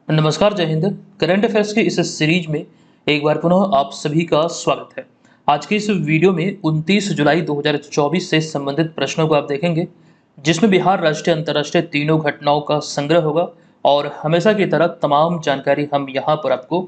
नमस्कार, जय Hind. Current affairs की इस सीरीज में एक बार पुनः आप सभी का स्वागत है। आज की इस वीडियो में 29 जुलाई 2024 से संबंधित प्रश्नों को आप देखेंगे, जिसमें बिहार राष्ट्रीय अंतर्राष्ट्रीय तीनों घटनाओं का संग्रह होगा और हमेशा की तरह तमाम जानकारी हम यहाँ पर आपको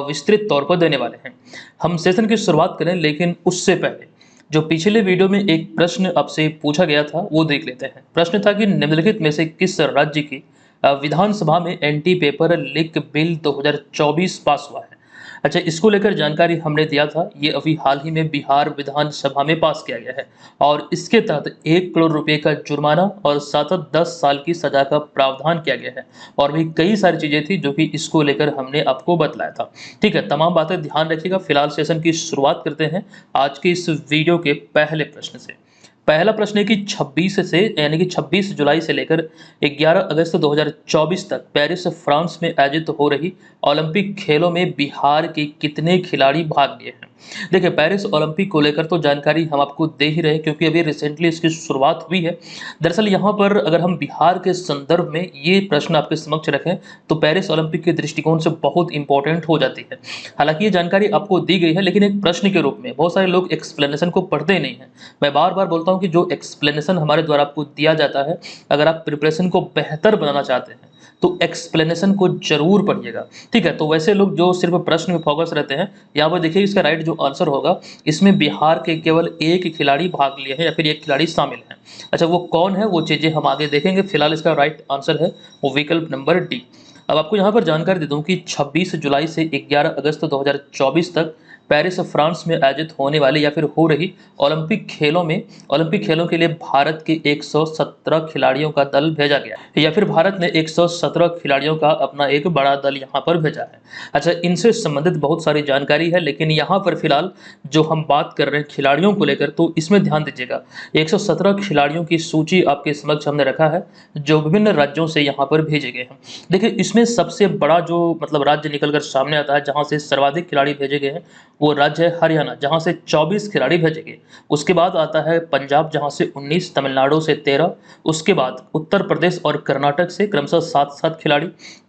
विस्तृत तौर पर देने वाले हैं। हम सेशन की शुरुआत करें, लेकिन उससे पहले जो पिछले वीडियो में एक प्रश्न आपसे पूछा गया था वो देख लेते हैं। प्रश्न था कि निम्नलिखित में से किस राज्य की विधानसभा में एंटी पेपर लीक बिल 2024 पास हुआ है। अच्छा, इसको लेकर जानकारी हमने दिया था। ये अभी हाल ही में बिहार विधानसभा में पास किया गया है और इसके तहत 1 करोड़ रुपए का जुर्माना और साथ 10 साल की सजा का प्रावधान किया गया है। और भी कई सारी चीजें थी जो कि इसको लेकर हमने आपको बतलाया था। ठीक है, तमाम बातें ध्यान रखिएगा। फिलहाल सेशन की शुरुआत करते हैं आज के इस वीडियो के पहले प्रश्न से। पहला प्रश्न है कि 26 जुलाई से लेकर 11 अगस्त 2024 तक पेरिस फ्रांस में आयोजित हो रही ओलंपिक खेलों में बिहार के कितने खिलाड़ी भाग लिए हैं। देखिए, पेरिस ओलंपिक को लेकर तो जानकारी हम आपको दे ही रहे हैं, क्योंकि अभी रिसेंटली इसकी शुरुआत हुई है। दरअसल यहाँ पर अगर हम बिहार के संदर्भ में ये प्रश्न आपके समक्ष रखें तो पेरिस ओलंपिक के दृष्टिकोण से बहुत इंपॉर्टेंट हो जाती है। हालांकि ये जानकारी आपको दी गई है, लेकिन एक प्रश्न के रूप में बहुत सारे लोग एक्सप्लेनेशन को पढ़ते ही नहीं है। मैं बार बार बोलता हूँ कि जो एक्सप्लेनेशन हमारे द्वारा आपको दिया जाता है, अगर आप प्रिपरेशन को बेहतर बनाना चाहते हैं तो एक्सप्लेनेशन को जरूर पढ़िएगा। ठीक है, तो वैसे लोग जो सिर्फ प्रश्न में फोकस रहते हैं, यहाँ पर देखिए इसका राइट जो आंसर होगा, इसमें बिहार के केवल एक खिलाड़ी भाग लिए हैं या फिर एक खिलाड़ी शामिल है। अच्छा, वो कौन है वो चीजें हम आगे देखेंगे। फिलहाल इसका राइट आंसर है वो विकल्प नंबर डी। अब आपको यहाँ पर जानकारी दे दूं कि 26 जुलाई से 11 अगस्त 2024 तक पेरिस फ्रांस में आयोजित होने वाले या फिर हो रही ओलंपिक खेलों के लिए भारत के 117 खिलाड़ियों का दल भेजा गया है, या फिर भारत ने 117 खिलाड़ियों का अपना एक बड़ा दल यहाँ पर भेजा है। अच्छा, इनसे संबंधित बहुत सारी जानकारी है, लेकिन यहाँ पर फिलहाल जो हम बात कर रहे हैं खिलाड़ियों को लेकर, तो इसमें ध्यान दीजिएगा। 117 खिलाड़ियों की सूची आपके समक्ष हमने रखा है, जो विभिन्न राज्यों से यहाँ पर भेजे गए हैं। देखिए, इसमें सबसे बड़ा जो राज्य निकल कर सामने आता है, जहाँ से सर्वाधिक खिलाड़ी भेजे गए हैं, वो राज्य है हरियाणा, जहां से 24 खिलाड़ी भेजे गए। उसके बाद आता है पंजाब, जहां से 19, तमिलनाडु से 13, उसके बाद उत्तर प्रदेश और कर्नाटक से क्रमशः 7-7 खिलाड़ी,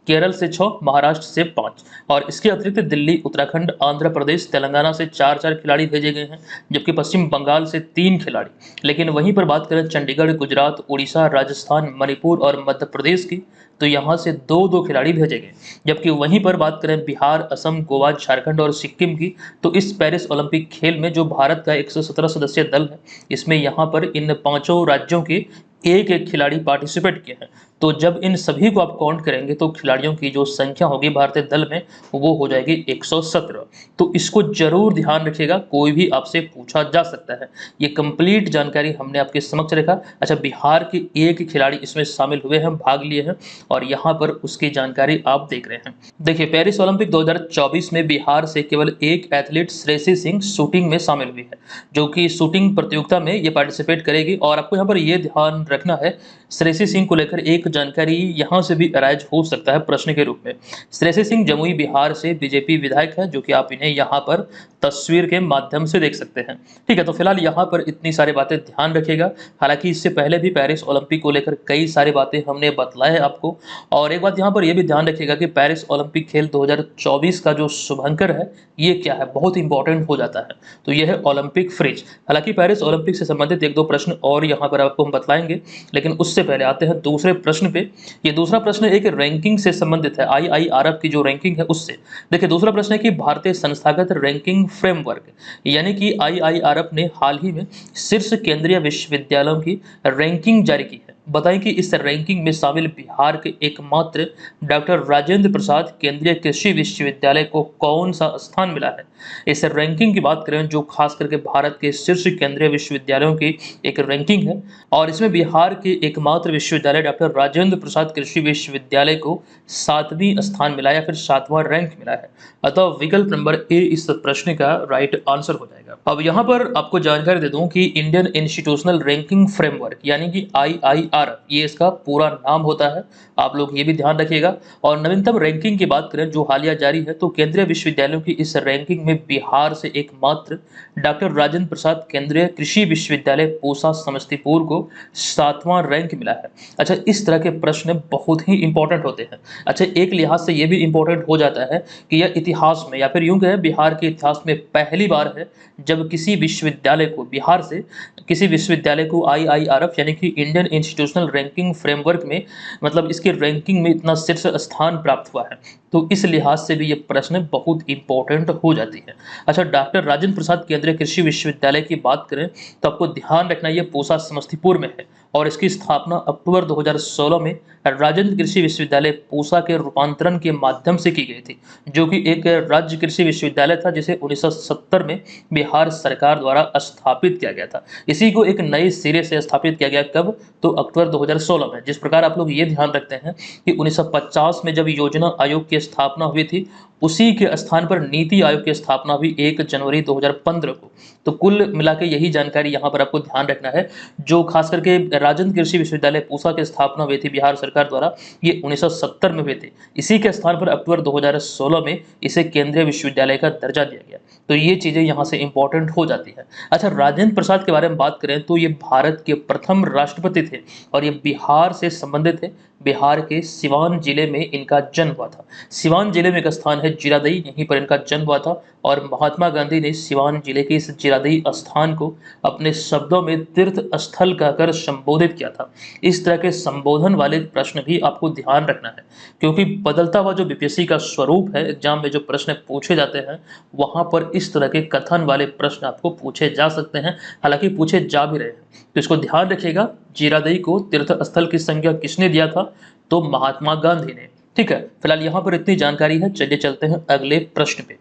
केरल से 6, महाराष्ट्र से 5, और इसके अतिरिक्त दिल्ली, उत्तराखंड, आंध्र प्रदेश, तेलंगाना से 4-4 खिलाड़ी भेजे गए हैं, जबकि पश्चिम बंगाल से 3 खिलाड़ी। लेकिन वहीं पर बात करें चंडीगढ़, गुजरात, उड़ीसा, राजस्थान, मणिपुर और मध्य प्रदेश की, तो यहाँ से 2-2 खिलाड़ी भेजे गए। जबकि वहीं पर बात करें बिहार, असम, गोवा, झारखंड और सिक्किम की, तो इस पेरिस ओलंपिक खेल में जो भारत का 117 सदस्यीय दल है, इसमें यहाँ पर इन पांचों राज्यों के एक एक खिलाड़ी पार्टिसिपेट किए हैं। तो जब इन सभी को आप काउंट करेंगे तो खिलाड़ियों की जो संख्या होगी भारतीय दल में, वो हो जाएगी 117। तो इसको जरूर ध्यान रखिएगा, कोई भी आपसे पूछा जा सकता है। ये कंप्लीट जानकारी हमने आपके समक्ष रखा। अच्छा, बिहार के एक खिलाड़ी इसमें शामिल हुए हैं, भाग लिए हैं, और यहाँ पर उसकी जानकारी आप देख रहे हैं। देखिए, पेरिस ओलंपिक 2024 में बिहार से केवल एक एथलीट श्रेयसी सिंह शूटिंग में शामिल हुई है, जो कि शूटिंग प्रतियोगिता में ये पार्टिसिपेट करेगी। और आपको यहाँ पर ये ध्यान रखना है, श्रेयसी सिंह को लेकर एक जानकारी यहाँ से भी अराइज हो सकता है प्रश्न के रूप में। श्रेयसी सिंह जमुई बिहार से बीजेपी विधायक है, जो कि आप इन्हें यहाँ पर तस्वीर के माध्यम से देख सकते हैं। ठीक है, तो फिलहाल यहाँ पर इतनी सारी बातें ध्यान रखिएगा। हालांकि इससे पहले भी पेरिस ओलंपिक को लेकर कई सारी बातें हमने बतलाया है आपको। और एक बात यहाँ पर यह भी ध्यान रखिएगा कि पेरिस ओलंपिक खेल 2024 का जो शुभंकर है, ये क्या है, बहुत इंपॉर्टेंट हो जाता है। तो यह है ओलंपिक फ्रिज। हालांकि पेरिस ओलंपिक से संबंधित 1-2 प्रश्न और यहाँ पर आपको हम बतलाएंगे, लेकिन उससे पहले आते हैं दूसरे प्रश्न पे। ये दूसरा प्रश्न एक रैंकिंग से संबंधित है, IIRF की जो रैंकिंग है उससे। देखिए, दूसरा प्रश्न है कि भारतीय संस्थागत रैंकिंग फ्रेमवर्क यानी कि IIRF ने हाल ही में शीर्ष केंद्रीय विश्वविद्यालयों की रैंकिंग जारी की है। बताएं कि इस रैंकिंग में शामिल बिहार के एकमात्र डॉक्टर राजेंद्र प्रसाद केंद्रीय कृषि विश्वविद्यालय को कौन सा स्थान मिला है। इस रैंकिंग की बात करें, जो खास करके भारत के शीर्ष केंद्रीय विश्वविद्यालयों की एक रैंकिंग है, और इसमें बिहार के एकमात्र विश्वविद्यालय डॉक्टर राजेंद्र प्रसाद कृषि विश्वविद्यालय को 7वीं स्थान मिला या फिर 7वां रैंक मिला है। अतः विकल्प नंबर ए इस प्रश्न का राइट आंसर हो जाएगा। अब यहाँ पर आपको जानकारी दे दूं कि इंडियन इंस्टीट्यूशनल रैंकिंग फ्रेमवर्क यानी कि IIRF, ये इसका पूरा नाम होता है। आप लोग ये भी ध्यान रखिएगा। और नवीनतम रैंकिंग की बात करें जो हालिया जारी है, तो केंद्रीय विश्वविद्यालयों की इस रैंकिंग में बिहार से एकमात्र डॉक्टर राजेंद्र प्रसाद केंद्रीय कृषि विश्वविद्यालय पूसा समस्तीपुर को 7वां रैंक मिला है। अच्छा, इस तरह के प्रश्न बहुत ही इंपॉर्टेंट होते हैं। अच्छा, एक लिहाज से ये भी इंपॉर्टेंट हो जाता है कि यह इतिहास में, या फिर यूं कहें बिहार के इतिहास में पहली बार है जब किसी विश्वविद्यालय को, बिहार से किसी विश्वविद्यालय को IIRF यानी कि इंडियन इंस्टीट्यूशनल रैंकिंग फ्रेमवर्क में, मतलब इसके रैंकिंग में इतना शीर्ष स्थान प्राप्त हुआ है। तो इस लिहाज से भी ये प्रश्न बहुत इंपॉर्टेंट हो जाती है। अच्छा, डॉक्टर राजेंद्र प्रसाद केंद्रीय कृषि विश्वविद्यालय की बात करें तो आपको ध्यान रखना ये पूसा समस्तीपुर में है और इसकी स्थापना अक्टूबर 2016 में राजेंद्र कृषि विश्वविद्यालय पूसा के रूपांतरण के माध्यम से की गई थी, जो कि एक राज्य कृषि विश्वविद्यालय था जिसे 1970 में बिहार सरकार द्वारा स्थापित किया गया था। इसी को एक नए सिरे से स्थापित किया गया, कब? तो अक्टूबर 2016 में। जिस प्रकार आप लोग ये ध्यान रखते हैं कि 1950 में जब योजना आयोग की स्थापना हुई थी, उसी के स्थान पर नीति आयोग की स्थापना हुई 1 जनवरी 2015 को। तो कुल मिला के यही जानकारी यहाँ पर आपको ध्यान रखना है। जो खास करके राजेंद्र कृषि विश्वविद्यालय पूसा की स्थापना हुई थी बिहार सरकार द्वारा, ये 1970 में हुए थे। इसी के स्थान पर अक्टूबर 2016 में इसे केंद्रीय विश्वविद्यालय का दर्जा दिया गया। तो ये चीज़ें यहाँ से इंपॉर्टेंट हो जाती है। अच्छा, राजेंद्र प्रसाद के बारे में बात करें तो ये भारत के प्रथम राष्ट्रपति थे और ये बिहार से संबंधित है। बिहार के सिवान जिले में इनका जन्म हुआ था। सिवान जिले में एक स्थान है जीरादेई, यहीं पर इनका जन्म हुआ था और महात्मा गांधी ने सिवान जिले के इस जीरादेई स्थान को अपने शब्दों में तीर्थ स्थल कहकर संबोधित किया था। इस तरह के संबोधन वाले प्रश्न भी आपको ध्यान रखना है, क्योंकि बदलता हुआ जो बीपीएससी का स्वरूप है, एग्जाम में जो प्रश्न पूछे जाते हैं वहां पर इस तरह के कथन वाले प्रश्न आपको पूछे जा सकते हैं, हालांकि पूछे जा भी रहे हैं। तो इसको ध्यान रखिएगा। जीरादेई को तीर्थ स्थल की संज्ञा किसने दिया था? तो महात्मा गांधी ने। ठीक है, फिलहाल यहाँ पर इतनी जानकारी है। चलिए चलते हैं अगले प्रश्न पे।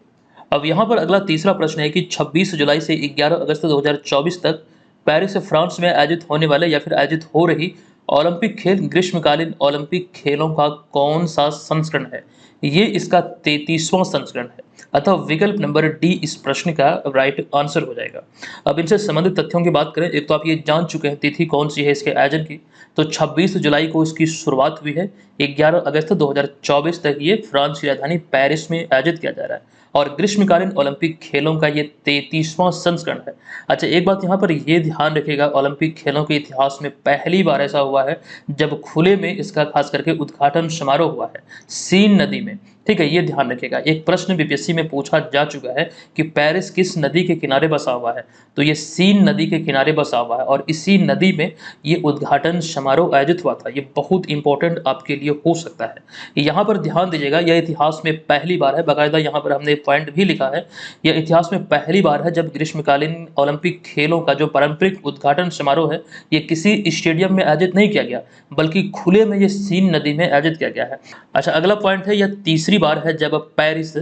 अब यहाँ पर अगला तीसरा प्रश्न है कि 26 जुलाई से 11 अगस्त 2024 तक पेरिस फ्रांस में आयोजित होने वाले या फिर आयोजित हो रही ओलंपिक खेल ग्रीष्मकालीन ओलंपिक खेलों का कौन सा संस्करण है? ये इसका 33वां संस्करण है। अतः विकल्प नंबर डी इस प्रश्न का राइट आंसर हो जाएगा। अब इनसे संबंधित तथ्यों की बात करें, एक तो आप ये जान चुके हैं तिथि कौन सी है इसके आयोजन की, तो 26 जुलाई को इसकी शुरुआत हुई है। 11 अगस्त 2024 तक ये फ्रांस की राजधानी पेरिस में आयोजित किया जा रहा है और ग्रीष्मकालीन ओलंपिक खेलों का ये 33वां संस्करण है। अच्छा, एक बात यहाँ पर ये ध्यान रखिएगा, ओलंपिक खेलों के इतिहास में पहली बार ऐसा हुआ है जब खुले में इसका खास करके उद्घाटन समारोह हुआ है सीन नदी में। ठीक है, ये ध्यान रखिएगा। एक प्रश्न बीपीएससी में पूछा जा चुका है कि पेरिस किस नदी के किनारे बसा हुआ है, तो ये सीन नदी के किनारे बसा हुआ है और इसी नदी में ये उद्घाटन समारोह आयोजित हुआ था। ये बहुत इंपॉर्टेंट आपके लिए हो सकता है। यहाँ पर ध्यान दीजिएगा, यह इतिहास में पहली बार है, बाकायदा यहाँ पर हमने पॉइंट भी लिखा है, यह इतिहास में पहली बार है जब ग्रीष्मकालीन ओलंपिक खेलों का जो पारंपरिक उद्घाटन समारोह है ये किसी स्टेडियम में आयोजित नहीं किया गया, बल्कि खुले में ये सीन नदी में आयोजित किया गया है। अच्छा, अगला पॉइंट है, यह तीसरी बार है जब पेरिस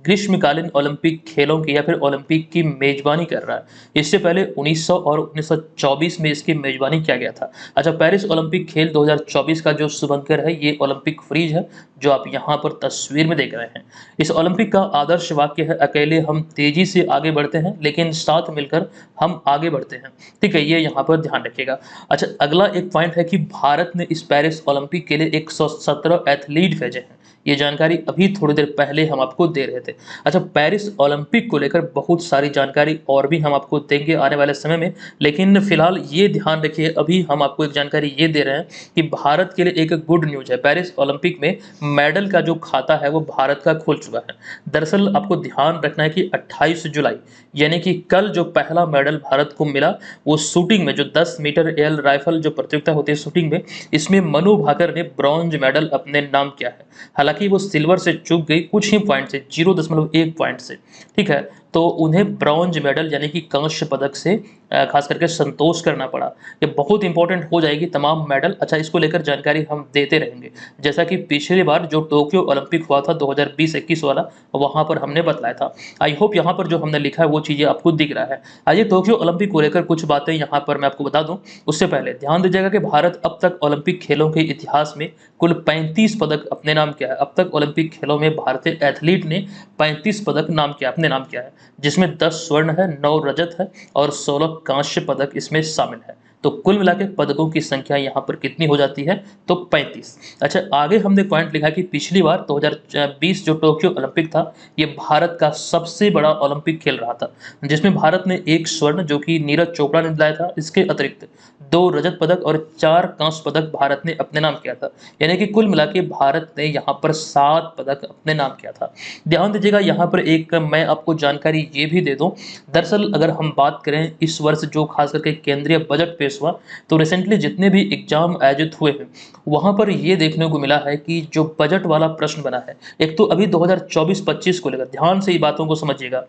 ग्रीष्मकालीन ओलंपिक खेलों की या फिर ओलंपिक की मेजबानी कर रहा है। इससे पहले 1900 और 1924 में इसकी मेजबानी किया गया था। अच्छा, पेरिस ओलंपिक खेल 2024 का जो शुभंकर है ये ओलंपिक फ्रीज है, जो आप यहाँ पर तस्वीर में देख रहे हैं। इस ओलंपिक का आदर्श वाक्य है, अकेले हम तेजी से आगे बढ़ते हैं लेकिन साथ मिलकर हम आगे बढ़ते हैं। ठीक है, ये यहाँ पर ध्यान रखिएगा। अच्छा, अगला एक पॉइंट है कि भारत ने इस पेरिस ओलंपिक के लिए 117 एथलीट भेजे हैं। ये जानकारी अभी थोड़ी देर पहले हम आपको दे रहे थे। अच्छा, पेरिस ओलंपिक को लेकर बहुत सारी जानकारी और भी हम आपको देंगे आने वाले समय में, लेकिन फिलहाल ये ध्यान रखिए, अभी हम आपको एक जानकारी ये दे रहे हैं कि भारत के लिए एक गुड न्यूज है। पेरिस ओलंपिक में मेडल का जो खाता है वो भारत का खुल चुका है। दरअसल आपको ध्यान रखना है कि 28 जुलाई यानी कि कल जो पहला मेडल भारत को मिला वो शूटिंग में, जो 10 मीटर एयर राइफल जो प्रतियोगिता होती है शूटिंग में, इसमें मनु भाकर ने ब्रॉन्ज मेडल अपने नाम किया है। हालांकि वो सिल्वर से चूक गई कुछ ही पॉइंट से, 0.1 पॉइंट से। ठीक है, तो उन्हें ब्रॉन्ज मेडल यानी कि कांस्य पदक से खास करके संतोष करना पड़ा। ये बहुत इंपॉर्टेंट हो जाएगी तमाम मेडल। अच्छा, इसको लेकर जानकारी हम देते रहेंगे, जैसा कि पिछली बार जो टोक्यो ओलंपिक हुआ था 2020-21 वाला, वहां पर हमने बताया था। आई होप यहाँ पर जो हमने लिखा है वो चीज़ें आपको दिख रहा है। आइए टोक्यो ओलंपिक को लेकर कुछ बातें यहाँ पर मैं आपको बता दूं। उससे पहले ध्यान दीजिएगा कि भारत अब तक ओलंपिक खेलों के इतिहास में कुल 35 पदक अपने नाम किया है। अब तक ओलंपिक खेलों में भारतीय एथलीट ने 35 पदक अपने नाम किया है, जिसमें 10 स्वर्ण है, 9 रजत है और 16 कांस्य पदक इसमें शामिल है। तो कुल मिला के पदकों की संख्या यहाँ पर कितनी हो जाती है, तो 35। अच्छा, आगे हमने पॉइंट लिखा कि पिछली बार 2020 जो टोक्यो ओलंपिक था, ये भारत का सबसे बड़ा ओलंपिक खेल रहा था, जिसमें भारत ने 1 स्वर्ण जो कि नीरज चोपड़ा ने दिलाया था, इसके अतिरिक्त 2 रजत पदक और 4 कांस्य पदक भारत ने अपने नाम किया था। यानी कि कुल मिला के भारत ने यहाँ पर 7 पदक अपने नाम किया था। ध्यान दीजिएगा, यहाँ पर एक मैं आपको जानकारी ये भी दे दूं, दरअसल अगर हम बात करें इस वर्ष जो खास करके केंद्रीय बजट पेश हुआ, तो रिसेंटली जितने भी एग्जाम आयोजित हुए हैं वहां पर ये देखने को मिला है कि जो बजट वाला प्रश्न बना है, एक तो अभी 2024-25 को लेकर ध्यान से ये बातों को समझिएगा,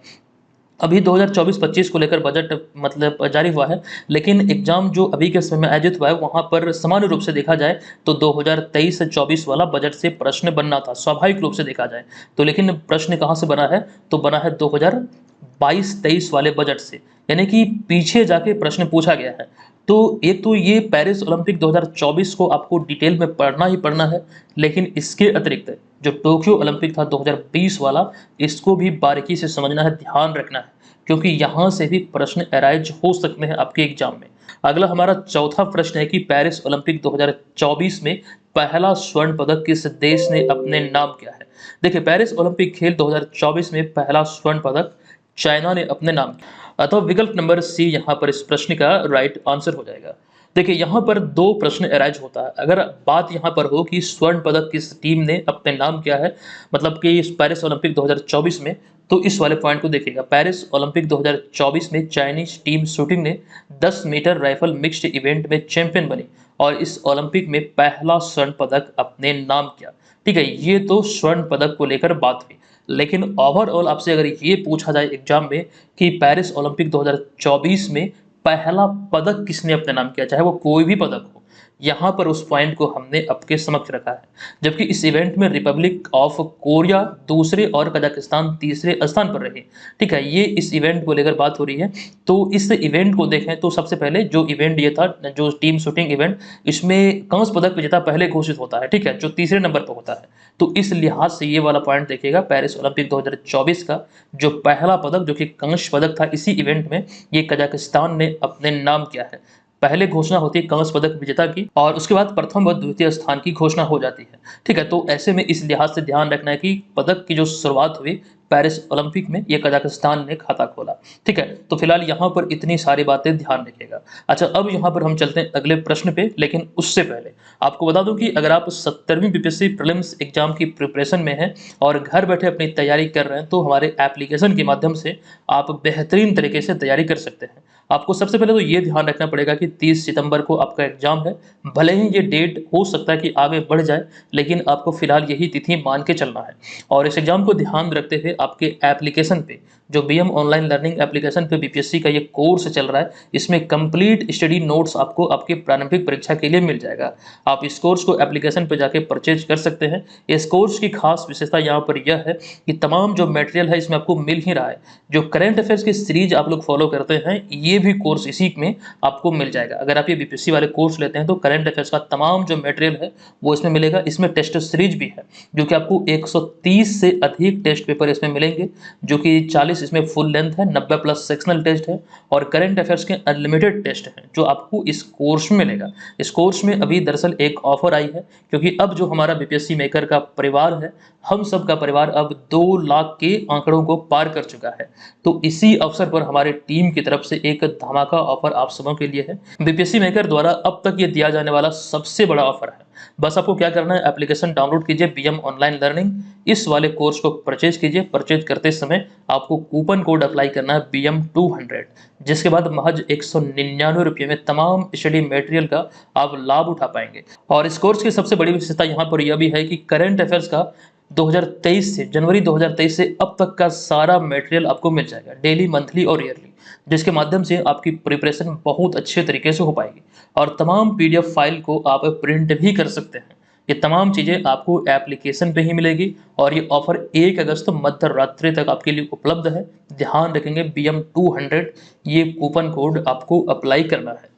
अभी 2024-25 को लेकर बजट मतलब जारी हुआ है, लेकिन एग्जाम जो अभी के समय में आयोजित हुआ है वहां पर सामान्य रूप से देखा जाए तो 2023 से 24 वाला बजट से प्रश्न बनना था, स्वाभाविक रूप से देखा जाए तो। लेकिन प्रश्न कहां से बना है, तो बना है 2022-23 वाले बजट से, यानी कि पीछे जाके प्रश्न पूछा गया है। तो एक तो ये पेरिस ओलंपिक 2024 को आपको डिटेल में पढ़ना ही पढ़ना है, लेकिन इसके अतिरिक्त जो टोक्यो ओलंपिक था 2020 वाला, इसको भी बारीकी से समझना है, ध्यान रखना है, क्योंकि यहाँ से भी प्रश्न अराइज हो सकते हैं आपके एग्जाम में। अगला हमारा चौथा प्रश्न है कि पेरिस ओलंपिक 2024 में पहला स्वर्ण पदक किस देश ने अपने नाम किया है। देखिए, पेरिस ओलंपिक खेल 2024 में पहला स्वर्ण पदक चाइना ने अपने नाम किया, अथवा विकल्प नंबर सी यहाँ पर इस प्रश्न का राइट आंसर हो जाएगा। देखिए, यहाँ पर 2 प्रश्न अराइज होता है। अगर बात यहाँ पर हो कि स्वर्ण पदक किस टीम ने अपने नाम किया है, मतलब कि इस पेरिस ओलंपिक 2024 में, तो इस वाले पॉइंट को देखिएगा। पेरिस ओलंपिक 2024 में चाइनीज टीम शूटिंग ने 10 मीटर राइफल मिक्स्ड इवेंट में चैंपियन बनी और इस ओलंपिक में पहला स्वर्ण पदक अपने नाम किया। ठीक है, ये तो स्वर्ण पदक को लेकर बात हुई, लेकिन ओवरऑल आपसे अगर ये पूछा जाए एग्जाम में कि पेरिस ओलंपिक 2024 में पहला पदक किसने अपने नाम किया, चाहे वो कोई भी पदक हो, यहाँ पर उस पॉइंट को हमने आपके समक्ष रखा है। जबकि इस इवेंट में रिपब्लिक ऑफ कोरिया दूसरे और कजाकिस्तान तीसरे स्थान पर रहे। ठीक है, ये इस इवेंट को लेकर बात हो रही है। तो इस इवेंट को देखें तो सबसे पहले जो इवेंट ये था, जो टीम शूटिंग इवेंट, इसमें कांस्य पदक विजेता पहले घोषित होता है, ठीक है, जो तीसरे नंबर पर होता है। तो इस लिहाज से ये वाला पॉइंट देखिएगा, पेरिस ओलंपिक 2024 का जो पहला पदक जो कि कांस्य पदक था इसी इवेंट में, ये कजाकिस्तान ने अपने नाम किया है। पहले घोषणा होती है कांस्य पदक विजेता की और उसके बाद प्रथम व द्वितीय स्थान की घोषणा हो जाती है। ठीक है, तो ऐसे में इस लिहाज से ध्यान रखना है कि पदक की जो शुरुआत हुई पेरिस ओलंपिक में, ये कजाकिस्तान ने खाता खोला। ठीक है, तो फिलहाल यहाँ पर इतनी सारी बातें ध्यान रखिएगा। अच्छा, अब यहाँ पर हम चलते हैं अगले प्रश्न पे, लेकिन उससे पहले आपको बता दूं कि अगर आप 17वीं बीपीएससी प्रीलिम्स एग्जाम की प्रिपरेशन में हैं और घर बैठे अपनी तैयारी कर रहे हैं, तो हमारे एप्लीकेशन के माध्यम से आप बेहतरीन तरीके से तैयारी कर सकते हैं। आपको सबसे पहले तो ये ध्यान रखना पड़ेगा कि 30 सितंबर को आपका एग्जाम है। भले ही ये डेट हो सकता है कि आगे बढ़ जाए, लेकिन आपको फिलहाल यही तिथि मान के चलना है। और इस एग्जाम को ध्यान रखते हुए आपके एप्लीकेशन पे, जो बीएम ऑनलाइन लर्निंग एप्लीकेशन पे बीपीएससी का ये कोर्स चल रहा है, इसमें कंप्लीट स्टडी नोट्स आपको आपकी प्रारंभिक परीक्षा के लिए मिल जाएगा। आप इस कोर्स को एप्लीकेशन पे जाके परचेज कर सकते हैं। इस कोर्स की खास विशेषता यहाँ पर यह है कि तमाम जो मटेरियल है इसमें आपको मिल ही रहा है। जो करंट अफेयर्स की सीरीज आप लोग फॉलो करते हैं, ये भी कोर्स इसी में आपको मिल जाएगा। अगर आप ये बीपीएससी वाले कोर्स लेते हैं तो करंट अफेयर्स का तमाम जो मटेरियल है वो इसमें मिलेगा। इसमें टेस्ट सीरीज भी है, जो कि आपको 130 से अधिक टेस्ट पेपर इसमें मिलेंगे, जो कि 40 इसमें फुल लेंथ है, 90 प्लस सेक्शनल टेस्ट है और करंट अफेयर्स के अनलिमिटेड टेस्ट हैं जो आपको इस कोर्स में मिलेगा। इस कोर्स में अभी दरअसल एक ऑफर आई है, क्योंकि अब जो हमारा बीपीएससी मेकर का परिवार है, हम सब का परिवार अब 2 लाख के आंकड़ों को पार कर चुका है। तो इसी अवसर पर हमारे टीम की तरफ से एक धमाका ऑफर आप सबों के लिए है। बीपीएससी मेकर द्वारा अब तक ये दिया जाने वाला सबसे बड़ा ऑफर है। बस आपको क्या करना है, एप्लीकेशन डाउनलोड कीजिए बीएम ऑनलाइन लर्निंग, इस वाले कोर्स को परचेज कीजिए। परचेज करते समय आपको कूपन कोड अप्लाई करना है BM200, जिसके बाद महज 199 रुपये में तमाम स्टडी मटेरियल का आप लाभ उठा पाएंगे। और इस कोर्स की सबसे बड़ी विशेषता यहाँ पर यह भी है कि करंट अफेयर्स का 2023 से जनवरी 2023 से अब तक का सारा मटेरियल आपको मिल जाएगा, डेली, मंथली और ईयरली, जिसके माध्यम से आपकी प्रिपरेशन बहुत अच्छे तरीके से हो पाएगी। और तमाम पीडीएफ फाइल को आप प्रिंट भी कर सकते हैं। ये तमाम चीज़ें आपको एप्लीकेशन पे ही मिलेगी और ये ऑफर 1 अगस्त मध्य रात्रि तक आपके लिए उपलब्ध है। ध्यान रखेंगे, BM200 ये कूपन कोड आपको अप्लाई करना है।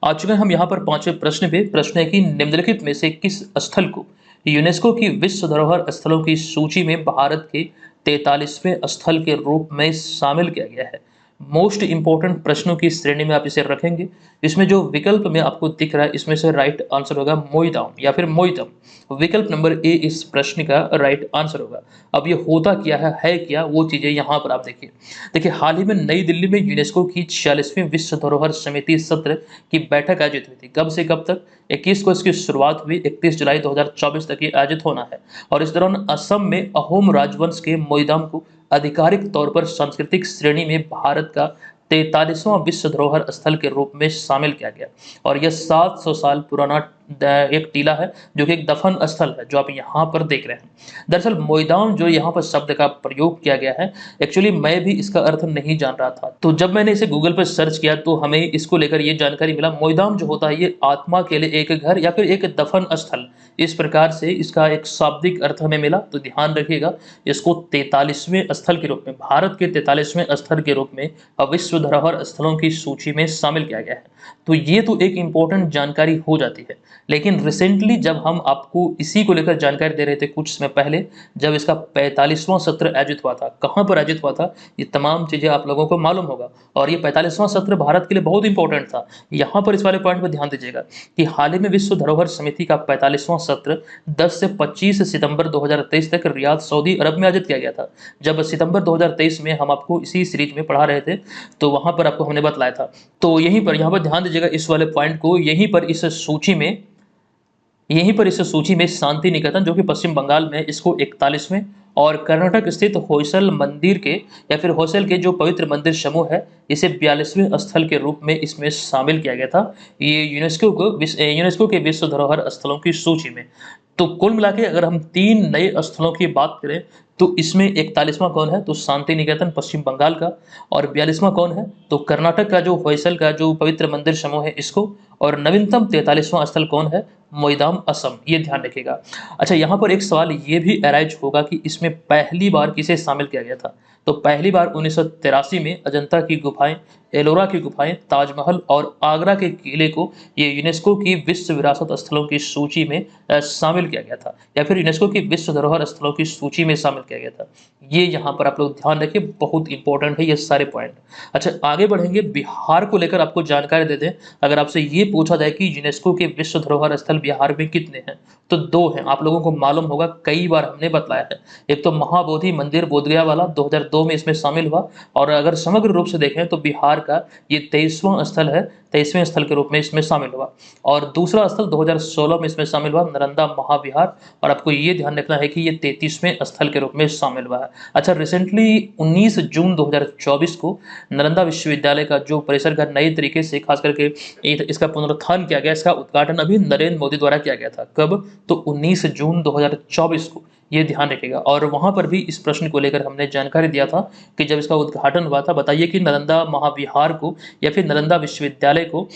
आ चुके हैं हम यहाँ पर 5वें प्रश्न पे। प्रश्न है कि निम्नलिखित में से किस स्थल को यूनेस्को की विश्व धरोहर स्थलों की सूची में भारत के 43वें स्थल के रूप में शामिल किया गया है। मोस्ट इंपॉर्टेंट प्रश्नों की श्रेणी में आप इसे रखेंगे। इसमें जो विकल्प में आपको दिख रहा है इसमें से राइट आंसर होगा मोईदाम या फिर मोईदम। विकल्प नंबर ए इस प्रश्न का राइट आंसर होगा। अब ये होता क्या है क्या, वो चीजें यहाँ पर आप देखिए। देखिए, हाल ही में नई दिल्ली में यूनेस्को की 46वीं विश्व धरोहर समिति सत्र की बैठक आयोजित हुई थी। कब से कब तक? 21 को इसकी शुरुआत हुई, 31 जुलाई 2024 तक ये आयोजित होना है। और इस दौरान असम में अहोम राजवंश के मोईदाम को आधिकारिक तौर पर सांस्कृतिक श्रेणी में भारत का 43वां विश्व धरोहर स्थल के रूप में शामिल किया गया। और यह 700 साल पुराना एक टीला है जो कि एक दफन स्थल है, जो आप यहाँ पर देख रहे हैं। दरअसल मोईदाम जो यहाँ पर शब्द का प्रयोग किया गया है, एक्चुअली मैं भी इसका अर्थ नहीं जान रहा था। तो जब मैंने इसे गूगल पर सर्च किया तो हमें इसको लेकर ये जानकारी मिला, मोईदाम जो होता है ये आत्मा के लिए एक घर या फिर एक दफन स्थल, इस प्रकार से इसका एक शाब्दिक अर्थ हमें मिला। तो ध्यान रखिएगा, इसको 43वें स्थल के रूप में, भारत के 43वें स्थल के रूप में विश्व धरोहर स्थलों की सूची में शामिल किया गया है। तो ये तो एक इंपॉर्टेंट जानकारी हो जाती है। लेकिन रिसेंटली जब हम आपको इसी को लेकर जानकारी दे रहे थे कुछ समय पहले, जब इसका 45वां सत्र आयोजित हुआ था, कहाँ पर आयोजित हुआ था, ये तमाम चीजें आप लोगों को मालूम होगा। और ये 45वां सत्र भारत के लिए बहुत इंपॉर्टेंट था। यहाँ पर इस वाले पॉइंट पर ध्यान दीजिएगा कि हाल ही में विश्व धरोहर समिति का 45वां सत्र 10 से 25 सितंबर 2023 तक रियाद सऊदी अरब में आयोजित किया गया था। जब सितंबर 2023 में हम आपको इसी सीरीज में पढ़ा रहे थे तो वहां पर आपको हमने बतलाया था। तो यहीं पर यहाँ पर ध्यान दीजिएगा इस वाले पॉइंट को। यहीं पर इस सूची में शांति निकेतन जो कि पश्चिम बंगाल में, इसको 41वें, और कर्नाटक स्थित होयसल मंदिर के या फिर होयसल के जो पवित्र मंदिर समूह है, इसे 42वें स्थल के रूप में इसमें शामिल किया गया था, ये यूनेस्को के विश्व धरोहर स्थलों की सूची में। तो कुल मिला के अगर हम 3 नए स्थलों की बात करें तो इसमें 41वां कौन है, तो शांति निकेतन पश्चिम बंगाल का। और 42वां कौन है, तो कर्नाटक का जो होयसल का जो पवित्र मंदिर समूह है इसको। और नवीनतम 43वां स्थल कौन है, मोईदाम असम, ये ध्यान रखिएगा। अच्छा, यहाँ पर एक सवाल ये भी अराइज होगा कि इसमें पहली बार किसे शामिल किया गया था। तो पहली बार 1983 में अजंता की गुफाएं, एलोरा की गुफाएं, ताजमहल और आगरा के किले को ये यूनेस्को की विश्व विरासत स्थलों की सूची में शामिल किया गया था, या फिर यूनेस्को की विश्व धरोहर स्थलों की सूची में शामिल किया गया था। ये यहाँ पर आप लोग ध्यान रखिए, बहुत इंपॉर्टेंट है ये सारे पॉइंट। अच्छा, आगे बढ़ेंगे, बिहार को लेकर आपको जानकारी दे दें। अगर आपसे ये पूछा जाए कि यूनेस्को के विश्व धरोहर स्थल बिहार में कितने हैं, तो 2 हैं। आप लोगों को मालूम होगा, कई बार हमने बताया है। एक तो महाबोधि मंदिर बोधगया वाला 2002 में इसमें शामिल हुआ। और अगर समग्र रूप से देखें तो बिहार का ये 23वां स्थल है, 23वें स्थल के रूप में इसमें शामिल हुआ। और दूसरा स्थल 2016 में इसमें शामिल हुआ, नालंदा महाविहार। और आपको ये ध्यान रखना है कि ये 33वें स्थल के रूप में शामिल हुआ है। अच्छा, रिसेंटली 19 जून 2024 को नालंदा विश्वविद्यालय का जो परिसर का नए तरीके से खास करके इसका पुनरुत्थान किया गया, इसका उद्घाटन अभी नरेंद्र मोदी द्वारा किया गया था। कब, तो 19 जून 2024 को, ये ध्यान रखिएगा। और वहां पर भी इस प्रश्न को लेकर हमने जानकारी दिया था कि जब इसका उद्घाटन हुआ था, बताइए कि नालंदा महाविहार को या फिर नालंदा विश्वविद्यालय को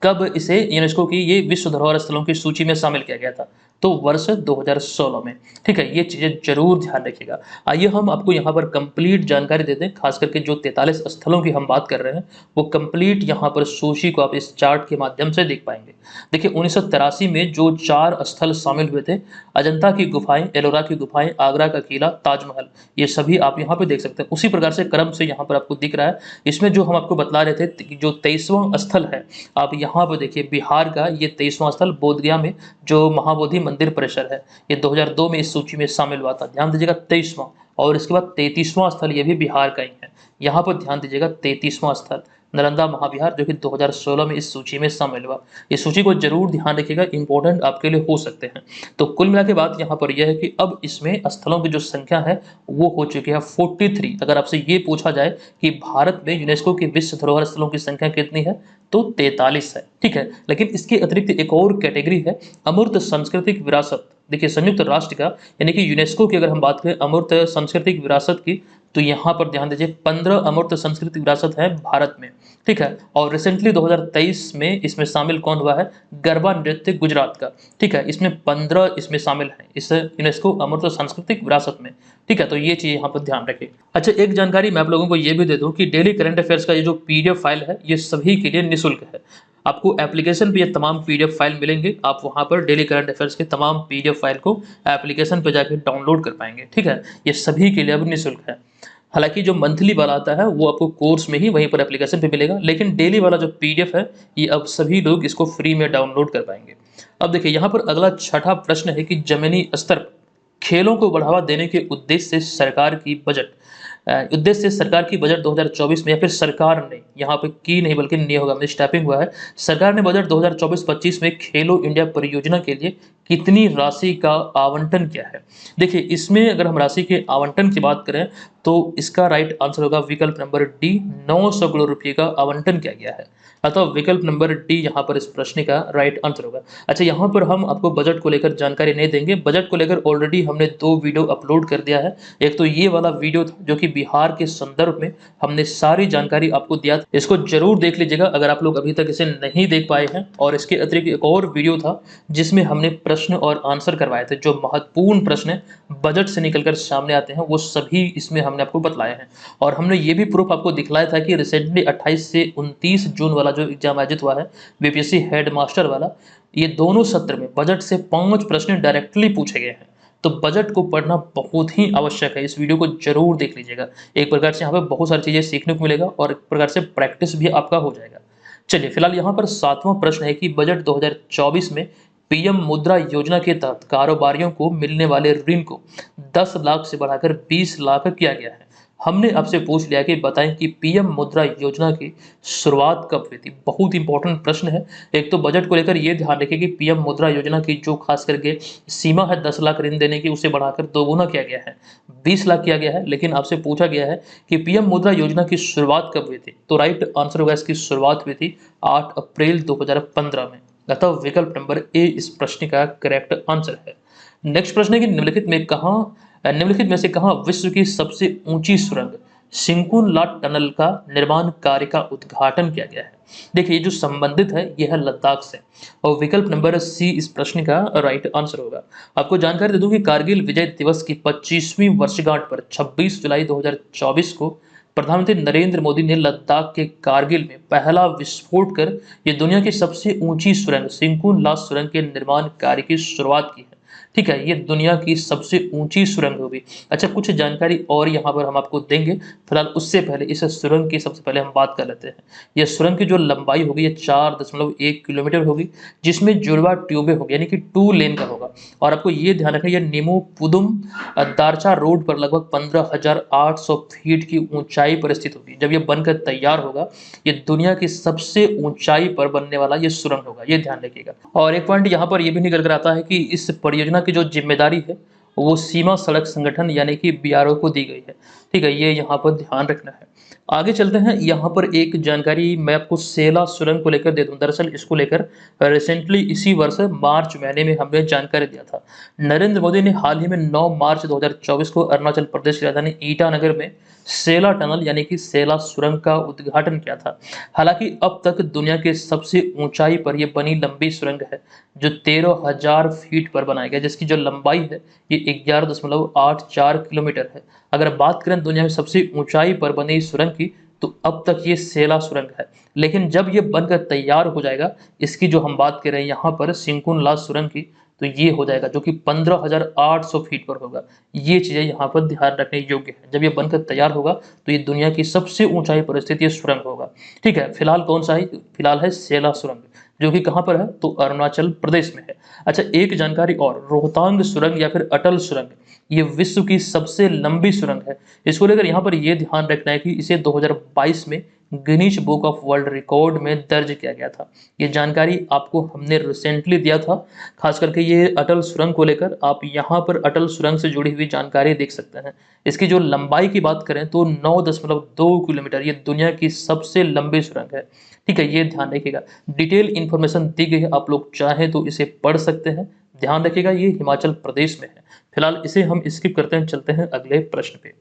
कब इसे यूनेस्को की ये विश्व धरोहर स्थलों की सूची में शामिल किया गया था, तो वर्ष 2016 में। ठीक है, ये चीजें जरूर ध्यान रखिएगा। आइए हम आपको यहाँ पर कंप्लीट जानकारी दे दें, खास करके जो 43 स्थलों की हम बात कर रहे हैं वो कंप्लीट यहाँ पर सूची को आप इस चार्ट के माध्यम से देख पाएंगे। देखिए, 1983 में जो 4 स्थल शामिल हुए थे, अजंता की गुफाएं, एलोरा की गुफाएं, आगरा का किला, ताजमहल, ये सभी आप यहाँ पे देख सकते हैं। उसी प्रकार से क्रम से यहाँ पर आपको दिख रहा है। इसमें जो हम आपको बतला रहे थे जो 23वां स्थल है, आप यहाँ पर देखिए, बिहार का ये 23वां स्थल बोधगया में जो महाबोधि मंदिर परिसर है, ये 2002 में इस सूची में शामिल हुआ था। ध्यान दीजिएगा, 23वां। और इसके बाद 33वां स्थल ये भी बिहार का ही है। यहाँ पर ध्यान दीजिएगा, 33वां स्थल नालंदा महाविहार जो कि 2016 में इस सूची में शामिल हुआ। इस सूची को जरूर ध्यान रखिएगा, इंपॉर्टेंट आपके लिए हो सकते हैं। तो कुल मिला के बात यहाँ पर यह है कि अब इसमें स्थलों की जो संख्या है वो हो चुकी है 43। अगर आपसे ये पूछा जाए कि भारत में यूनेस्को की विश्व धरोहर स्थलों की संख्या कितनी है, तो 43 है। ठीक है, लेकिन इसके अतिरिक्त एक और कैटेगरी है, अमूर्त सांस्कृतिक विरासत। देखिए, संयुक्त राष्ट्र का यानी कि यूनेस्को की अगर हम बात करें अमूर्त सांस्कृतिक विरासत की, तो यहाँ पर ध्यान दीजिए 15 अमूर्त सांस्कृतिक विरासत है भारत में। ठीक है, और रिसेंटली 2023 में इसमें शामिल कौन हुआ है, गरबा नृत्य गुजरात का। ठीक है, इसमें 15 इसमें शामिल है इस यूनेस्को अमूर्त सांस्कृतिक विरासत में। ठीक है, तो ये चीज यहाँ पर ध्यान रखें। अच्छा, एक जानकारी मैं आप लोगों को ये भी दे दूं कि डेली करंट अफेयर्स का ये जो पीडीएफ फाइल है ये सभी के लिए निःशुल्क है। आपको एप्लीकेशन पे ये तमाम पीडीएफ फाइल मिलेंगे। आप वहां पर डेली करंट अफेयर्स के तमाम पीडीएफ फाइल को एप्लीकेशन पे जाकर डाउनलोड कर पाएंगे। ठीक है, ये सभी के लिए अब निःशुल्क है। हालांकि जो मंथली वाला आता है वो आपको कोर्स में ही वहीं पर एप्लीकेशन पे मिलेगा, लेकिन डेली वाला जो पीडीएफ है ये अब सभी लोग इसको फ्री में डाउनलोड कर पाएंगे। अब देखिए यहाँ पर अगला छठा प्रश्न है कि जमीनी स्तर पर खेलों को बढ़ावा देने के उद्देश्य से सरकार की बजट 2024 में, या फिर सरकार ने, यहाँ पे की नहीं बल्कि ने होगा, मिस टाइपिंग हुआ है, सरकार ने बजट 2024-25 में खेलो इंडिया परियोजना के लिए कितनी राशि का आवंटन किया है। देखिए इसमें अगर हम राशि के आवंटन की बात करें तो इसका राइट आंसर होगा विकल्प नंबर डी, 900 करोड़ रुपए का आवंटन किया गया है। अतः विकल्प नंबर डी यहाँ पर इस प्रश्न का राइट आंसर होगा। अच्छा, यहाँ पर हम आपको बजट को लेकर जानकारी नहीं देंगे, बजट को लेकर ऑलरेडी हमने 2 वीडियो अपलोड कर दिया है। एक तो ये वाला वीडियो था जो कि बिहार के संदर्भ में हमने सारी जानकारी आपको दिया था, इसको जरूर देख लीजिएगा अगर आप लोग अभी तक इसे नहीं देख पाए हैं। और इसके अतिरिक्त एक और वीडियो था जिसमें हमने प्रश्न और आंसर करवाए थे, जो महत्वपूर्ण प्रश्न बजट से निकलकर सामने आते हैं वो सभी इसमें हमने आपको बतलाए हैं। और हमने ये भी प्रूफ आपको दिखलाया था कि रिसेंटली 28 से 29 जून वाला जो एग्जाम आयोजित हुआ है बीपीएससी हेडमास्टर वाला, ये दोनों सत्र में बजट से 5 प्रश्न डायरेक्टली पूछे गए हैं। तो बजट को पढ़ना बहुत ही आवश्यक है, इस वीडियो को जरूर देख लीजिएगा। एक प्रकार से यहाँ पे बहुत सारी चीजें सीखने को मिलेगा और एक प्रकार से प्रैक्टिस भी आपका हो जाएगा। चलिए फिलहाल यहाँ पर 7वां प्रश्न है कि बजट 2024 में पीएम मुद्रा योजना के तहत कारोबारियों को मिलने वाले ऋण को 10 लाख से बढ़ाकर 20 लाख किया गया है। हमने आपसे पूछ लिया कि बताएं कि पीएम मुद्रा योजना की शुरुआत कब हुई थी। बहुत इंपॉर्टेंट प्रश्न है। एक तो बजट को लेकर ये ध्यान रखें कि पीएम मुद्रा योजना की जो खास करके सीमा है 10 लाख ऋण देने की, उसे बढ़ाकर दोगुना किया गया है, 20 लाख किया गया है। लेकिन आपसे पूछा गया है कि पीएम मुद्रा योजना की शुरुआत कब हुई थी, तो राइट आंसर होगा इसकी शुरुआत हुई थी 8 अप्रैल 2015 में। अतः विकल्प नंबर ए इस प्रश्न का करेक्ट आंसर है। नेक्स्ट प्रश्न है कि निम्नलिखित में से कहां विश्व की सबसे ऊंची सुरंग सिंकुन लाट टनल का निर्माण कार्य का उद्घाटन किया गया है। देखिए ये जो संबंधित है यह है लद्दाख से, और विकल्प नंबर सी इस प्रश्न का राइट आंसर होगा। आपको जानकारी दे दूं कि कारगिल विजय दिवस की 25वीं वर्षगांठ पर 26 जुलाई 2024 को प्रधानमंत्री नरेंद्र मोदी ने लद्दाख के कारगिल में पहला विस्फोट कर ये दुनिया की सबसे ऊंची सुरंग सिंकुन लाट सुरंग के निर्माण कार्य की शुरुआत की है। ठीक है, ये दुनिया की सबसे ऊंची सुरंग होगी। अच्छा, कुछ जानकारी और यहाँ पर हम आपको देंगे, फिलहाल उससे पहले इस सुरंग की सबसे पहले हम बात कर लेते हैं। यह सुरंग की जो लंबाई होगी ये 4.1 किलोमीटर होगी, जिसमें जुड़वा ट्यूबें होगी, यानी कि 2 लेन का होगा। और आपको ये ध्यान रखना, यह निमो पुदुम दारचा रोड पर लगभग 15,800 फीट की ऊंचाई पर स्थित होगी। जब यह बनकर तैयार होगा ये दुनिया की सबसे ऊंचाई पर बनने वाला ये सुरंग होगा, ये ध्यान रखिएगा। और एक पॉइंट यहाँ पर यह भी निकल कर आता है कि इस परियोजना की जो जिम्मेदारी है वो सीमा सड़क संगठन यानी कि बीआरओ को दी गई है। ठीक है, ये यहाँ पर ध्यान रखना है। आगे चलते हैं, यहाँ पर एक जानकारी मैं आपको सेला सुरंग को लेकर दे दूं। दरअसल इसको लेकर रिसेंटली इसी वर्ष मार्च महीने में हमने जानकारी दिया था। नरेंद्र मोदी ने हाल ही में 9 मार्च 2024 को अरुणाचल प्रदेश की राजधानी ईटानगर में सेला टनल यानी कि सेला सुरंग का उद्घाटन किया था। हालांकि अब तक दुनिया के सबसे ऊंचाई पर यह बनी लंबी सुरंग है जो 13,000 फीट पर बनाई गई, जिसकी जो लंबाई है ये 11.84 किलोमीटर है। अगर बात करें दुनिया में सबसे ऊंचाई पर बनी सुरंग की तो अब तक ये सेला सुरंग है। लेकिन जब ये बनकर तैयार हो जाएगा, इसकी जो हम बात कर रहे हैं यहाँ पर सिंकुन लाट सुरंग की, तो ये हो जाएगा जो कि 15,800 फीट पर होगा। ये चीजें यहाँ पर ध्यान रखने योग्य है। जब ये बनकर तैयार होगा तो ये दुनिया की सबसे ऊंचाई पर स्थित ये सुरंग होगा। ठीक है, फिलहाल कौन सा है? फिलहाल है सेला सुरंग, जो कि कहाँ पर है तो अरुणाचल प्रदेश में है। अच्छा, एक जानकारी और, रोहतांग सुरंग या फिर अटल सुरंग ये विश्व की सबसे लंबी सुरंग है। इसको लेकर यहाँ पर यह ध्यान रखना है कि इसे 2022 में Guinness book of world record में दर्ज किया गया था। ये जानकारी आपको हमने रिसेंटली दिया था। खास करके ये अटल सुरंग को लेकर आप यहाँ पर अटल सुरंग से जुड़ी हुई जानकारी देख सकते हैं। इसकी जो लंबाई की बात करें तो 9.2 किलोमीटर, ये दुनिया की सबसे लंबी सुरंग है। ठीक है, ये ध्यान रखिएगा। डिटेल इन्फॉर्मेशन दी गई है, आप लोग चाहें तो इसे पढ़ सकते हैं। ध्यान रखिएगा ये हिमाचल प्रदेश में है। फिलहाल इसे हम स्किप करते हैं, चलते हैं अगले प्रश्न पे।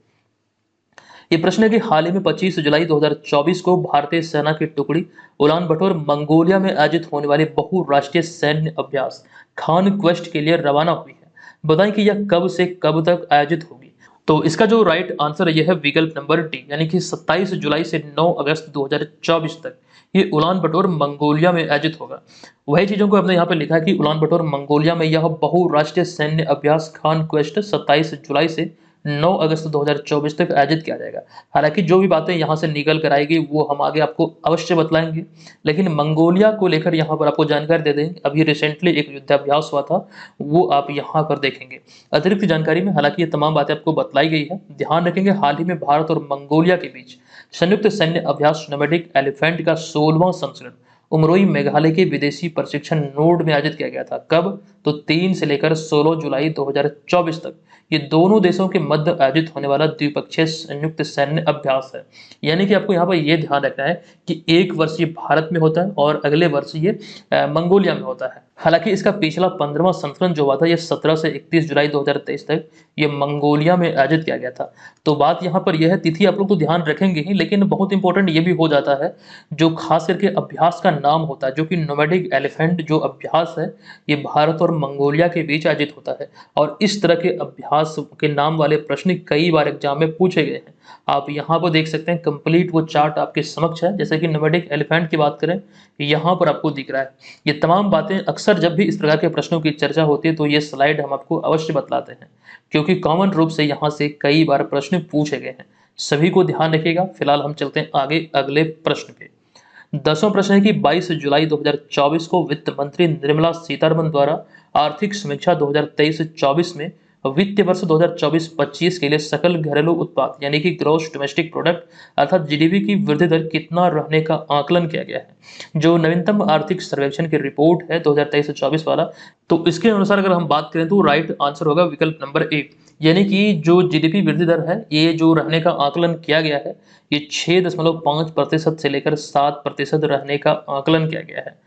ये प्रश्न है कि हाल ही में 25 जुलाई 2024 को भारतीय सेना की टुकड़ी उलान बटोर मंगोलिया में आयोजित होने वाले बहुराष्ट्रीय सैन्य अभ्यास खान क्वेस्ट के लिए रवाना हुई है। बताएं कि यह कब से कब तक आयोजित होगी। तो इसका जो राइट आंसर है यह है विकल्प नंबर डी, यानी कि 27 जुलाई से 9 अगस्त 2024 तक ये उलान बटोर मंगोलिया में आयोजित होगा। वही चीजों को हमने यहाँ पे लिखा है कि उलान बटोर मंगोलिया में यह बहुराष्ट्रीय सैन्य अभ्यास खान क्वेस्ट 27 जुलाई से 9 अगस्त 2024 तक आयोजित किया जाएगा। हालांकि जो भी बातें यहाँ से निकल कर आएगी वो हम आगे आपको अवश्य बतलाएंगे, लेकिन मंगोलिया को लेकर यहाँ पर आपको जानकारी दे दें। अभी रिसेंटली एक युद्धाभ्यास हुआ था, वो आप यहाँ पर देखेंगे। अतिरिक्त जानकारी में हालांकि ये तमाम बातें आपको बतलाई गई है। ध्यान रखेंगे, हाल ही में भारत और मंगोलिया के बीच संयुक्त सैन्य अभ्यास नोमैडिक एलिफेंट का 16वां संस्करण उमरोई मेघालय के विदेशी प्रशिक्षण नोड में आयोजित किया गया था। कब? तो 3 से लेकर 16 जुलाई 2024 तक ये दोनों देशों के मध्य आयोजित होने वाला द्विपक्षीय संयुक्त सैन्य अभ्यास है। यानी कि आपको यहाँ पर यह ध्यान रखना है कि एक वर्ष ये भारत में होता है और अगले वर्ष ये मंगोलिया में होता है। हालांकि इसका पिछला 15वां संस्करण जो हुआ था ये 17 से 31 जुलाई 2023 तक ये मंगोलिया में आयोजित किया गया था। तो बात यहाँ पर यह है, तिथि आप लोग तो ध्यान रखेंगे ही, लेकिन बहुत इंपॉर्टेंट ये भी हो जाता है जो खास करके अभ्यास का नाम होता है, जो कि नोमैडिक एलिफेंट जो अभ्यास है ये भारत और मंगोलिया के बीच आयोजित होता है। और इस तरह के अभ्यास के नाम वाले प्रश्न कई बार एग्जाम में पूछे गए हैं। आप यहाँ पर देख सकते हैं, कंप्लीट वो चार्ट आपके समक्ष है। जैसे कि नोमैडिक एलिफेंट की बात करें, यहाँ पर आपको दिख रहा है। ये तमाम बातें अक्सर जब भी इस प्रकार के प्रश्नों की चर्चा होती है तो ये स्लाइड हम आपको अवश्य बतलाते हैं, क्योंकि कॉमन रूप से यहाँ से कई बार प्रश्न पूछे गए हैं। सभी को ध्यान रखिएगा। फिलहाल हम चलते हैं आगे अगले प्रश्न पे। 10वां प्रश्न है कि 22 जुलाई 2024 को वित्त मंत्री निर्मला सीतारमण द्वारा आर्थिक समीक्षा 2023-24 में वित्तीय वर्ष 2024-25 के लिए सकल घरेलू उत्पाद यानी कि ग्रॉस डोमेस्टिक प्रोडक्ट अर्थात जीडीपी की वृद्धि दर कितना रहने का आकलन किया गया है। जो नवीनतम आर्थिक सर्वेक्षण की रिपोर्ट है 2023-24 वाला, तो इसके अनुसार अगर हम बात करें तो राइट आंसर होगा विकल्प नंबर ए, यानी कि जो जीडीपी वृद्धि दर है ये जो रहने का आकलन किया गया है ये 6.5% से लेकर 7% रहने का आकलन किया गया है।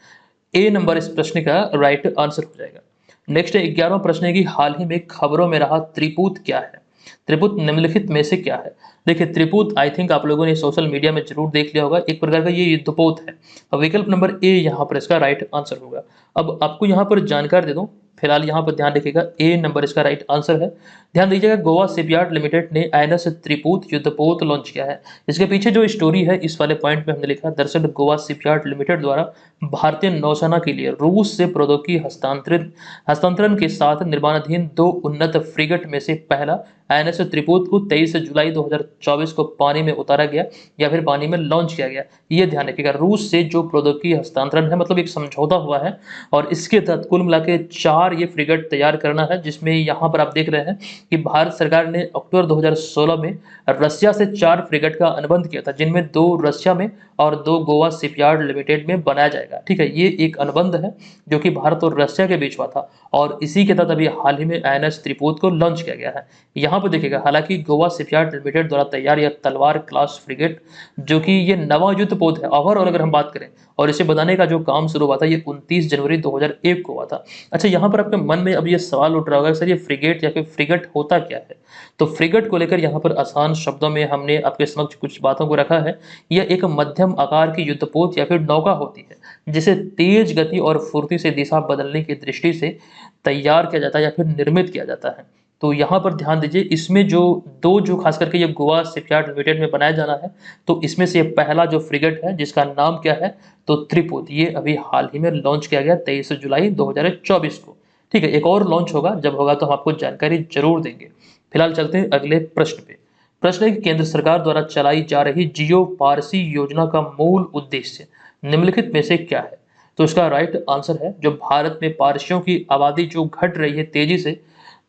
ए नंबर इस प्रश्न का राइट आंसर हो जाएगा। नेक्स्ट 11वां प्रश्न है कि हाल ही में खबरों में रहा त्रिपूत क्या है? त्रिपूत निम्नलिखित में से क्या है? देखिए, त्रिपूत आई थिंक आप लोगों ने सोशल मीडिया में जरूर देख लिया होगा, एक प्रकार का ये युद्धपोत है। अब विकल्प नंबर ए यहाँ पर इसका राइट आंसर होगा। अब आपको यहाँ पर जानकारी दे दूं, फिलहाल यहाँ पर ध्यान रखिएगा, ए नंबर इसका राइट आंसर है। ध्यान दीजिएगा, गोवा शिपयार्ड लिमिटेड ने आईएनएस त्रिपूत युद्धपोत लॉन्च किया है। इसके पीछे जो स्टोरी है इस वाले पॉइंट में हमने लिखा, दरअसल गोवा शिपयार्ड लिमिटेड द्वारा भारतीय नौसेना के लिए रूस से प्रौद्योगिकी हस्तांतरण के साथ निर्माणाधीन 2 उन्नत फ्रिगेट में से पहला आईएनएस त्रिपूत को 23 जुलाई 2024 को पानी में उतारा गया या फिर पानी में लॉन्च किया गया। ये ध्यान रखिएगा, रूस से जो प्रौद्योगिकी हस्तांतरण है मतलब एक समझौता हुआ है और इसके तहत कुल मिला के 4 ये फ्रिगेट तैयार करना है, जिसमें यहाँ पर आप देख रहे हैं कि भारत सरकार ने अक्टूबर 2016 में रशिया से 4 फ्रिगेट का अनुबंध किया था, जिनमें 2 रशिया में और 2 गोवा शिपयार्ड लिमिटेड में बनाया जाएगा। ठीक है, ये एक अनुबंध है जो कि भारत और रशिया के बीच हुआ था और इसी के तहत अभी हाल ही में आईएनएस त्रिपूत को लॉन्च किया गया है। यहाँ पर देखिएगा, हालांकि गोवा शिपयार्ड लिमिटेड द्वारा तैयार यह तलवार क्लास फ्रिगेट जो कि ये नवा युद्धपोत है ओवरऑल अगर हम बात करें, और इसे बनाने का जो काम शुरू हुआ था ये 29 जनवरी 2001 को हुआ था। अच्छा, यहाँ पर आपके मन में अब ये सवाल उठ रहा होगा, सर ये फ्रिगेट या फिर फ्रिगेट होता क्या है? तो फ्रिगेट को लेकर यहाँ पर आसान शब्दों में हमने आपके समक्ष कुछ बातों को रखा है। यह एक मध्यम आकार की युद्धपोत या फिर नौका होती है जिसे तेज गति और फुर्ती से दिशा बदलने की दृष्टि से तैयार किया जाता है या फिर निर्मित किया जाता है। तो यहाँ पर ध्यान दीजिए, इसमें जो खास करके ये गोवा शिपयार्ड लिमिटेड में बनाया जाना है, तो इसमें से पहला जो फ्रिगेट है जिसका नाम क्या है, तो त्रिपूत, ये अभी हाल ही में लॉन्च किया गया 23 जुलाई 2024 को। ठीक है, एक और लॉन्च होगा, जब होगा तो हम आपको जानकारी जरूर देंगे। फिलहाल चलते हैं अगले प्रश्न पे। प्रश्न है कि केंद्र सरकार द्वारा चलाई जा रही जियो पारसी योजना का मूल उद्देश्य निम्नलिखित में से क्या है? तो इसका राइट आंसर है, जो भारत में पारसियों की आबादी जो घट रही है तेजी से,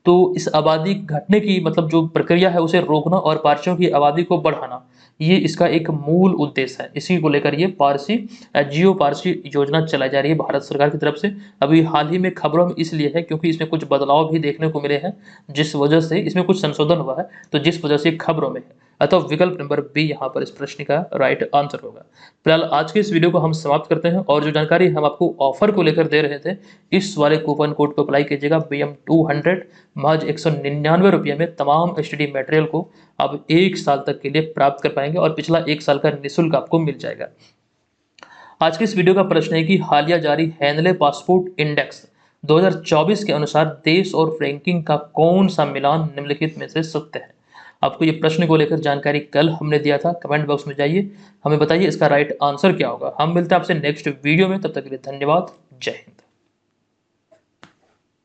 तो इस आबादी घटने की मतलब जो प्रक्रिया है उसे रोकना और पारसियों की आबादी को बढ़ाना, ये इसका एक मूल उद्देश्य है। इसी को लेकर ये जियो पारसी योजना चलाई जा रही है भारत सरकार की तरफ से। अभी हाल ही में खबरों में इसलिए है क्योंकि इसमें कुछ बदलाव भी देखने को मिले हैं, जिस वजह से इसमें कुछ संशोधन हुआ है, तो जिस वजह से खबरों में है। अतः विकल्प नंबर बी यहाँ पर इस प्रश्न का राइट आंसर होगा। फिलहाल आज के इस वीडियो को हम समाप्त करते हैं, और जो जानकारी हम आपको ऑफर को लेकर दे रहे थे, इस वाले कूपन कोड को अप्लाई कीजिएगा, BM200 महज 199 रुपये में तमाम स्टडी मटेरियल को आप 1 साल तक के लिए प्राप्त कर पाएंगे और पिछला 1 साल का निःशुल्क आपको मिल जाएगा। आज के इस वीडियो का प्रश्न है कि हालिया जारी हैंडले पासपोर्ट इंडेक्स 2024 के अनुसार देश और रैंकिंग का कौन सा मिलान निम्नलिखित में से सत्य है? आपको ये प्रश्न को लेकर जानकारी कल हमने दिया था, कमेंट बॉक्स में जाइए, हमें बताइए इसका राइट आंसर क्या होगा। हम मिलते हैं आपसे नेक्स्ट वीडियो में, तब तक के लिए धन्यवाद, जय हिंद।